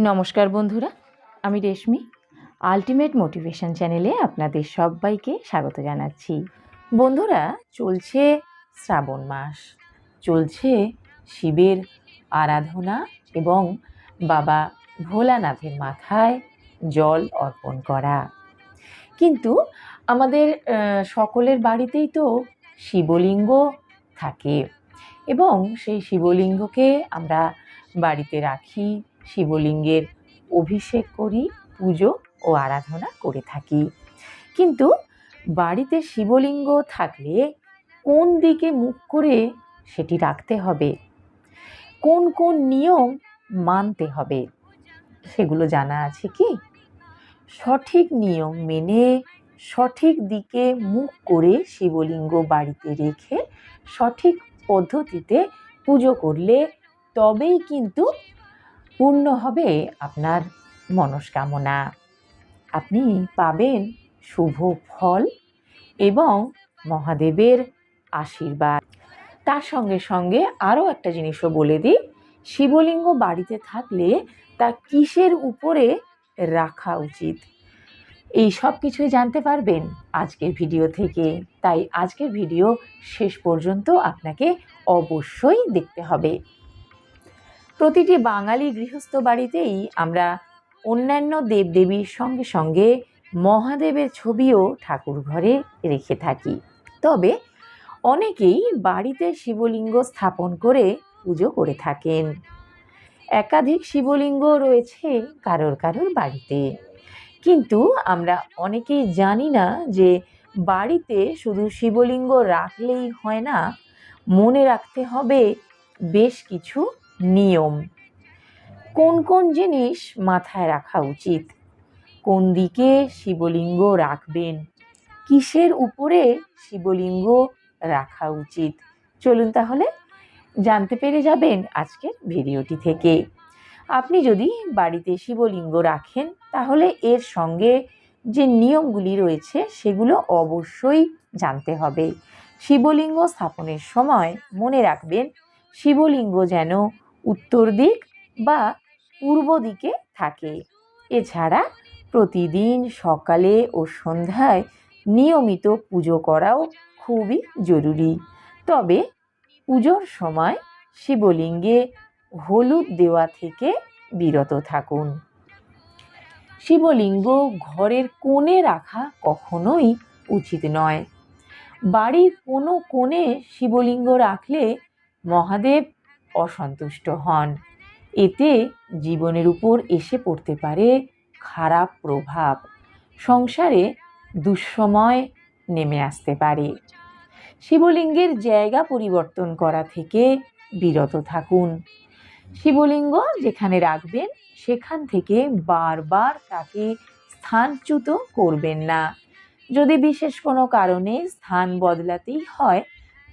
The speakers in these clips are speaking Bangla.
নমস্কার বন্ধুরা, আমি রেশমি। আলটিমেট মোটিভেশন চ্যানেলে আপনাদের সবাইকে স্বাগত জানাচ্ছি। বন্ধুরা, চলছে শ্রাবণ মাস, চলছে শিবের আরাধনা এবং বাবা ভোলানাথের মাথায় জল অর্পণ করা। কিন্তু আমাদের সকলের বাড়িতেই তো শিবলিঙ্গ থাকে এবং সেই শিবলিঙ্গকে আমরা বাড়িতে রাখি, শিবলিঙ্গের অভিষেক করি, পুজো ও আরাধনা করে থাকি। কিন্তু বাড়িতে শিবলিঙ্গ থাকলে কোন দিকে মুখ করে সেটি রাখতে হবে, কোন কোন নিয়ম মানতে হবে, সেগুলো জানা আছে কি? সঠিক নিয়ম মেনে সঠিক দিকে মুখ করে শিবলিঙ্গ বাড়িতে রেখে সঠিক পদ্ধতিতে পুজো করলে তবেই কিন্তু পূর্ণ হবে আপনার মনস্কামনা। আপনি পাবেন শুভ ফল এবং মহাদেবের আশীর্বাদ। তার সঙ্গে সঙ্গে আরও একটা জিনিসও বলে দিই, শিবলিঙ্গ বাড়িতে থাকলে তা কিসের উপরে রাখা উচিত, এই সব কিছুই জানতে পারবেন আজকের ভিডিও থেকে। তাই আজকের ভিডিও শেষ পর্যন্ত আপনাকে অবশ্যই দেখতে হবে। প্রতিটি বাঙালি গৃহস্থ বাড়িতেই আমরা অন্যান্য দেবদেবীর সঙ্গে সঙ্গে মহাদেবের ছবিও ঠাকুর ঘরে রেখে থাকি। তবে অনেকেই বাড়িতে শিবলিঙ্গ স্থাপন করে পুজো করে থাকেন। একাধিক শিবলিঙ্গ রয়েছে কারোর কারোর বাড়িতে, কিন্তু আমরা অনেকেই জানি না যে বাড়িতে শুধু শিবলিঙ্গ রাখলেই হয় না, মনে রাখতে হবে বেশ কিছু নিয়ম। কোন কোন জিনিস মাথায় রাখা উচিত, কোন দিকে শিবলিঙ্গ রাখবেন, কিসের উপরে শিবলিঙ্গ রাখা উচিত, চলুন তাহলে জানতে পেরে যাবেন আজকের ভিডিওটি থেকে। আপনি যদি বাড়িতে শিবলিঙ্গ রাখেন তাহলে এর সঙ্গে যে নিয়মগুলি রয়েছে সেগুলো অবশ্যই জানতে হবে। শিবলিঙ্গ স্থাপনের সময় মনে রাখবেন শিবলিঙ্গ যেন উত্তর দিক বা পূর্ব দিকে থাকে। এছাড়া প্রতিদিন সকালে ও সন্ধ্যায় নিয়মিত পুজো করাও খুবই জরুরি। তবে পুজোর সময় শিবলিঙ্গে হলুদ দেওয়া থেকে বিরত থাকুন। শিবলিঙ্গ ঘরের কোণে রাখা কখনোই উচিত নয়। বাড়ির কোনো কোণে শিবলিঙ্গ রাখলে মহাদেব অসন্তুষ্ট হন। এতে জীবনের উপর এসে পড়তে পারে খারাপ প্রভাব, সংসারে দুঃসময় নেমে আসতে পারে। শিবলিঙ্গের জায়গা পরিবর্তন করা থেকে বিরত থাকুন। শিবলিঙ্গ যেখানে রাখবেন সেখান থেকে বারবার তাকে স্থানচ্যুত করবেন না। যদি বিশেষ কোনো কারণে স্থান বদলাতেই হয়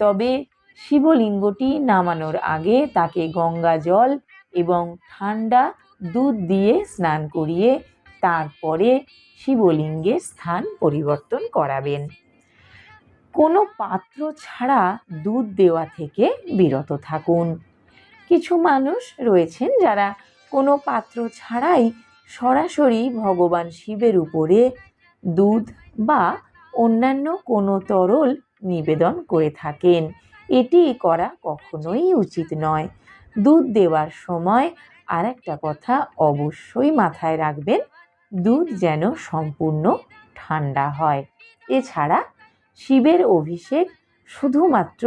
তবে শিবলিঙ্গটি নামানোর আগে তাকে গঙ্গা জল এবং ঠান্ডা দুধ দিয়ে স্নান করিয়ে তারপরে শিবলিঙ্গের স্থান পরিবর্তন করাবেন। কোনো পাত্র ছাড়া দুধ দেওয়া থেকে বিরত থাকুন। কিছু মানুষ রয়েছেন যারা কোনো পাত্র ছাড়াই সরাসরি ভগবান শিবের উপরে দুধ বা অন্যান্য কোনো তরল নিবেদন করে থাকেন। এটি করা কখনোই উচিত নয়। দুধ দেওয়ার সময় আর একটা কথা অবশ্যই মাথায় রাখবেন, দুধ যেন সম্পূর্ণ ঠান্ডা হয়। এছাড়া শিবের অভিষেক শুধুমাত্র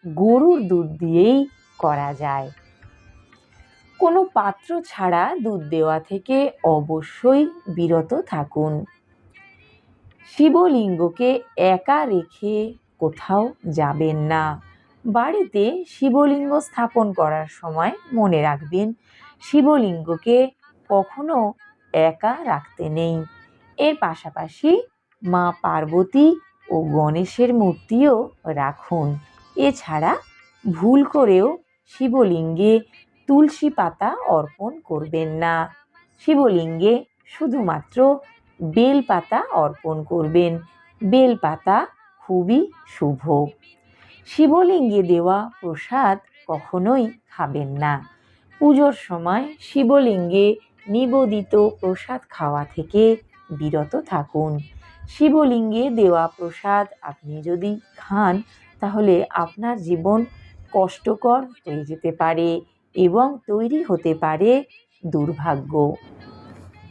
গরুর দুধ দিয়েই করা যায়। কোনো পাত্র ছাড়া দুধ দেওয়া থেকে অবশ্যই বিরত থাকুন। শিবলিঙ্গকে একা রেখে কোথাও যাবেন না। বাড়িতে শিবলিঙ্গ স্থাপন করার সময় মনে রাখবেন শিবলিঙ্গকে কখনো একা রাখতে নেই। এর পাশাপাশি মা পার্বতী ও গণেশের মূর্তিও রাখুন। এছাড়া ভুল করেও শিবলিঙ্গে তুলসী পাতা অর্পণ করবেন না। শিবলিঙ্গে শুধুমাত্র বেল পাতা অর্পণ করবেন। বেল পাতা খুবই শুভ। শিবলিঙ্গে দেওয়া প্রসাদ কখনোই খাবেন না। পুজোর সময় শিবলিঙ্গে নিবেদিত প্রসাদ খাওয়া থেকে বিরত থাকুন। শিবলিঙ্গে দেওয়া প্রসাদ আপনি যদি খান তাহলে আপনার জীবন কষ্টকর হয়ে যেতে পারে এবং তৈরি হতে পারে দুর্ভাগ্য।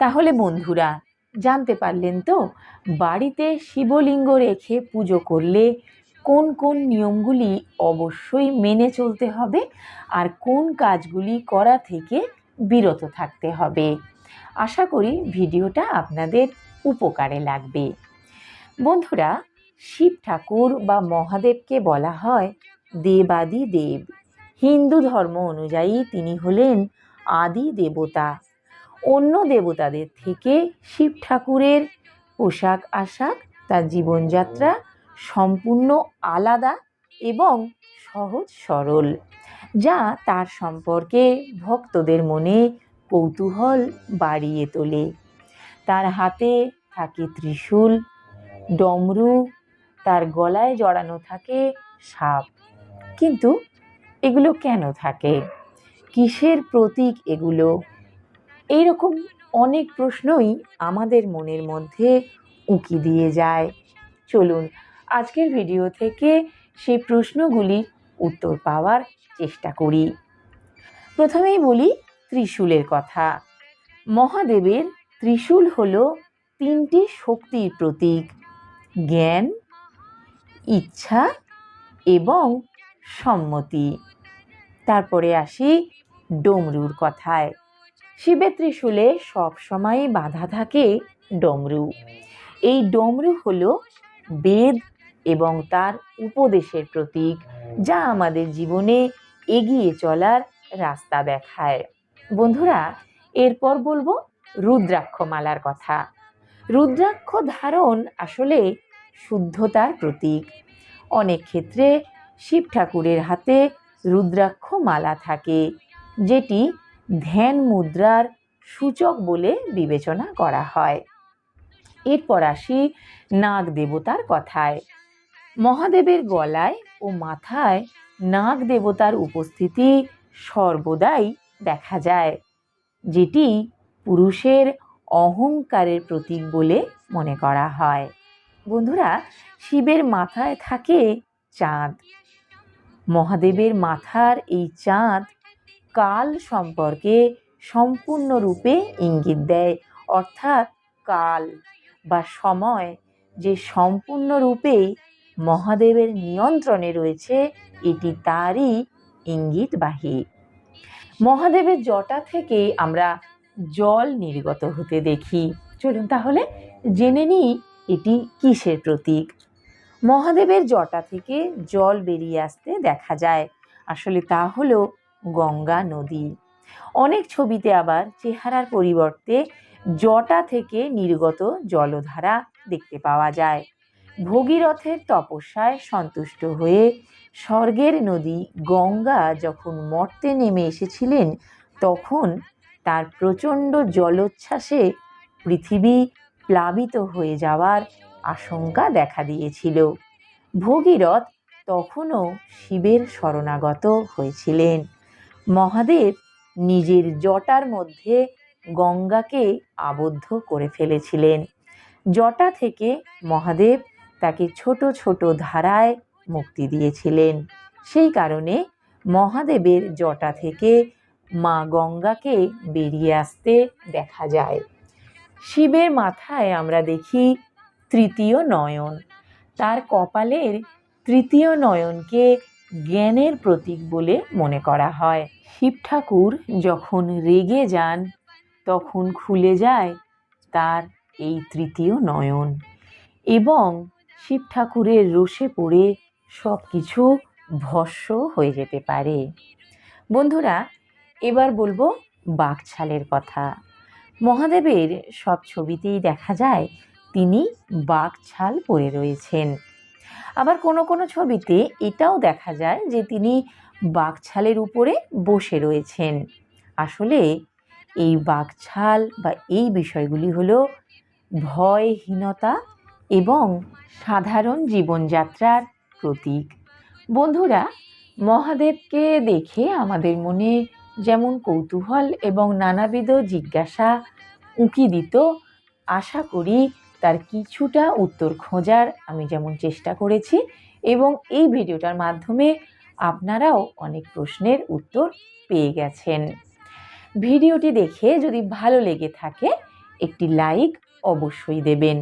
তাহলে বন্ধুরা, জানতে পারলেন তো বাড়িতে শিবলিঙ্গ রেখে পুজো করলে কোন কোন নিয়মগুলি অবশ্যই মেনে চলতে হবে আর কোন কাজগুলি করা থেকে বিরত থাকতে হবে। আশা করি ভিডিওটা আপনাদের উপকারে লাগবে। বন্ধুরা, শিব ঠাকুর বা মহাদেবকে বলা হয় দেবাদি দেব। হিন্দু ধর্ম অনুযায়ী তিনি হলেন আদি দেবতা। অন্য দেবতাদের থেকে শিব ঠাকুরের পোশাক আশাক, তার জীবনযাত্রা সম্পূর্ণ আলাদা এবং সহজ সরল, যা তার সম্পর্কে ভক্তদের মনে কৌতূহল বাড়িয়ে তোলে। তার হাতে থাকে ত্রিশূল, ডমরু, তার গলায় জড়ানো থাকে সাপ। কিন্তু এগুলো কেন থাকে? কিসের প্রতীক এগুলো? এইরকম অনেক প্রশ্নই আমাদের মনের মধ্যে উঁকি দিয়ে যায়। চলুন আজকের ভিডিও থেকে সেই প্রশ্নগুলির উত্তর পাওয়ার চেষ্টা করি। প্রথমেই বলি ত্রিশূলের কথা। মহাদেবের ত্রিশূল হলো তিনটি শক্তির প্রতীক: জ্ঞান, ইচ্ছা এবং সম্মতি। তারপরে আসি ডমরুর কথায়। শিবের ত্রিশূলে সবসময় বাঁধা থাকে ডমরু। এই ডমরু হলো বেদ এবং তার উপদেশের প্রতীক, যা আমাদের জীবনে এগিয়ে চলার রাস্তা দেখায়। বন্ধুরা, এরপর বলবো রুদ্রাক্ষমালার কথা। রুদ্রাক্ষ ধারণ আসলে শুদ্ধতার প্রতীক। অনেক ক্ষেত্রে শিব ঠাকুরের হাতে রুদ্রাক্ষ মালা থাকে, যেটি ধ্যান মুদ্রার সূচক বলে বিবেচনা করা হয়। এরপর আসি নাগ দেবতার কথায়। মহাদেবের গলায় ও মাথায় নাগ দেবতার উপস্থিতি সর্বদাই দেখা যায়, যেটি পুরুষের অহংকারের প্রতীক বলে মনে করা হয়। বন্ধুরা, শিবের মাথায় থাকে চাঁদ। মহাদেবের মাথার এই চাঁদ কাল সম্পর্কে সম্পূর্ণরূপে ইঙ্গিত দেয়, অর্থাৎ কাল বা সময় যে সম্পূর্ণরূপেই মহাদেবের নিয়ন্ত্রণে রয়েছে, এটি তারই ইঙ্গিতবাহী। মহাদেবের জটা থেকে আমরা জল নির্গত হতে দেখি। চলুন তাহলে জেনে নিই এটি কিসের প্রতীক। মহাদেবের জটা থেকে জল বেরিয়ে আসতে দেখা যায়, আসলে তা হলো গঙ্গা নদী। অনেক ছবিতে আবার চেহারার পরিবর্তে জটা থেকে নির্গত জলধারা দেখতে পাওয়া যায়। ভগীরথের তপস্যায় সন্তুষ্ট হয়ে স্বর্গের নদী গঙ্গা যখন মর্তে নেমে এসেছিলেন, তখন তার প্রচণ্ড জলোচ্ছ্বাসে পৃথিবী প্লাবিত হয়ে যাওয়ার আশঙ্কা দেখা দিয়েছিল। ভগীরথ তখনও শিবের শরণাগত হয়েছিলেন। মহাদেব নিজের জটার মধ্যে গঙ্গাকে আবদ্ধ করে ফেলেছিলেন। জটা থেকে মহাদেব তাকে ছোট ছোট ধারায় মুক্তি দিয়েছিলেন। সেই কারণে মহাদেবের জটা থেকে মা গঙ্গাকে বেরিয়ে আসতে দেখা যায়। শিবের মাথায় আমরা দেখি তৃতীয় নয়ন। তার কপালের তৃতীয় নয়নকে জ্ঞানের প্রতীক বলে মনে করা হয়। শিব ঠাকুর যখন রেগে যান তখন খুলে যায় তার এই তৃতীয় নয়ন এবং শিব ঠাকুরের রোষে পড়ে সব কিছু ভস্ম হয়ে যেতে পারে। বন্ধুরা, এবার বলবো বাঘছালের কথা। মহাদেবের সব ছবিতেই দেখা যায় তিনি বাঘছাল পরে রয়েছেন। আবার কোনো কোনো ছবিতে এটাও দেখা যায় যে তিনি বাঘছালের উপরে বসে রয়েছেন। আসলে এই বাঘছাল বা এই বিষয়গুলি হলো ভয়হীনতা এবং সাধারণ জীবনযাত্রার প্রতীক। বন্ধুরা, মহাদেবকে দেখে আমাদের মনে যেমন কৌতূহল এবং নানাবিধ জিজ্ঞাসা উঁকি দিত। আশা করি তার কিছুটা উত্তর খোঁজার আমি যেমন চেষ্টা করেছি, এবং এই ভিডিওটার মাধ্যমে আপনারাও অনেক প্রশ্নের উত্তর পেয়ে গেছেন। ভিডিওটি দেখে যদি ভালো লেগে থাকে একটি লাইক অবশ্যই দেবেন,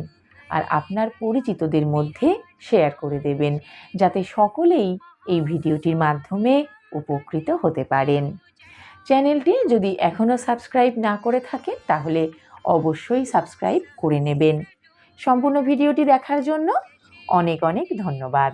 আর আপনার পরিচিতদের মধ্যে শেয়ার করে দেবেন, যাতে সকলেই এই ভিডিওটির মাধ্যমে উপকৃত হতে পারেন। চ্যানেলটি যদি এখনও সাবস্ক্রাইব না করে থাকেন তাহলে অবশ্যই সাবস্ক্রাইব করে নেবেন। সম্পূর্ণ ভিডিওটি দেখার জন্য অনেক অনেক ধন্যবাদ।